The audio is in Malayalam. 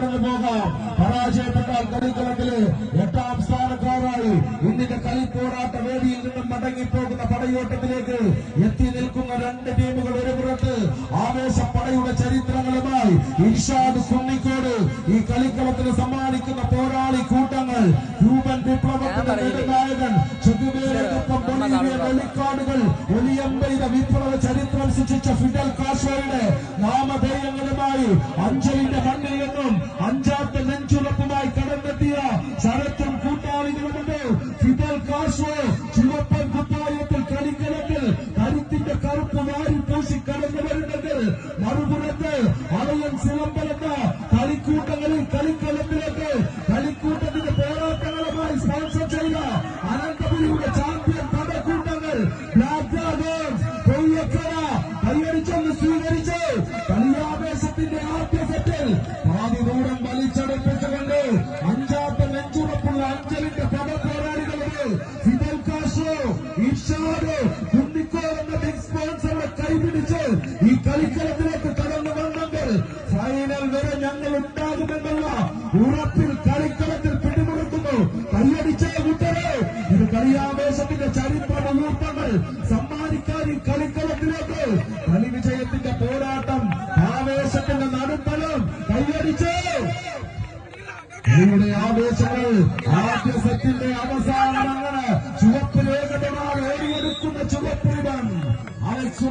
കടന്നു പോകാം. പരാജയപ്പെട്ടാൽ കളിക്കളത്തില് 8ാം സ്ഥാനക്കാരായി ഇന്നിന്റെ കളിപ്പോരാട്ട വേദിയിൽ നിന്നും മടങ്ങിപ്പോകുന്ന പടയോട്ടത്തിലേക്ക് എത്തി നിൽക്കുന്ന 2 ടീമുകൾ. ഒരു പുറത്ത് ആവേശപ്പടയുടെ ചരിത്രങ്ങളുമായി ഇർഷാദ് കുന്നിക്കോട് ഈ കളിക്കളത്തിന് സമ്മാനിക്കുന്ന പോരാളി കൂട്ടങ്ങൾ. ക്യൂബൻ വിപ്ലവത്തിന്റെ നെടുനായകൻ ചെഗുവേരയ്ക്കൊപ്പം ബൊളീവിയ വെള്ളിക്കാടുകൾ ഒലിയമ്പെയ്ത വിപ്ലവ ചരിത്രം സൃഷ്ടിച്ച ഫിഡൽ കാസ്ട്രോയുടെ നാമധേയങ്ങളുമായി അഞ്ചലിന്റെ മണ്ണിൽ നിന്നും 5ാമത്തെ നെഞ്ചുറപ്പുമായി കടന്നെത്തിയ ശരത്തും കൂട്ടാളികളുമുണ്ട്. ഫിഡൽ കാസ്ട്രോ ചുവപ്പൻ കുപ്പായത്തിൽ കളിക്കളത്തിൽ കരുത്തിന്റെ കറുപ്പ് വാരിപ്പൂശി കടന്നു വരുന്നത്. മറുപുറത്ത് അളയൻ സിലമ്പലെന്ന കളിക്കൂട്ടങ്ങളിൽ കളിക്കളത്തിലേക്ക് കളിക്കൂട്ടത്തിന്റെ പോരാട്ടങ്ങളുമായി സ്പോൺസർ ചെയ്ത അനന്തപുരിയുടെ ചാമ്പ്യൻ പടക്കൂട്ടങ്ങൾ ബ്ലാക്ക് ഡ്രാഗൺസ് കൊയ്യക്കര കൈയടിച്ചൊന്ന് സ്വീകരിച്ച് കളിയാവേശത്തിന്റെ ആദ്യ സെറ്റിൽ പാതി ദൂരം വലിച്ചടുപ്പിച്ചുകൊണ്ട് 5ാമത്തെ നെഞ്ചുറപ്പുള്ള അഞ്ചലിന്റെ പടപോരാളികളുടെ ഫിഡൽ കാസ്ട്രോ ഇർഷാദ് കുന്നിക്കോട് എന്ന ബിഗ് സ്പോൺസറുടെ കൈപിടിച്ച് ഈ കളിക്കളത്തിലേക്ക് കടന്നു വന്നെങ്കിൽ ഫൈനൽ വരെ ഞങ്ങൾ ഉണ്ടാകുമെന്നുള്ള ഉറപ്പിൽ കളിക്കളത്തിൽ പിടിമുറുക്കുന്നു. കൈയടിച്ച കൂട്ടരെ ഇത് കളിയാവേശത്തിന്റെ ചരിത്ര മുഹൂർത്തങ്ങൾ സമ്മാനിക്കാൻ ഈ കളിക്കളത്തിലേക്ക് കളി വിജയത്തിന്റെ പോരാട്ടം ആവേശത്തിന്റെ നടുത്തലം കൈയടിച്ച് യുടെ ആവേശങ്ങൾ ആദ്യ സെറ്റിന്റെ അവസാനം അങ്ങനെ ചുവപ്പ് ലേഖനമാണ് ഓടിയെടുക്കുന്ന ചുവപ്പിടം അലക്സ്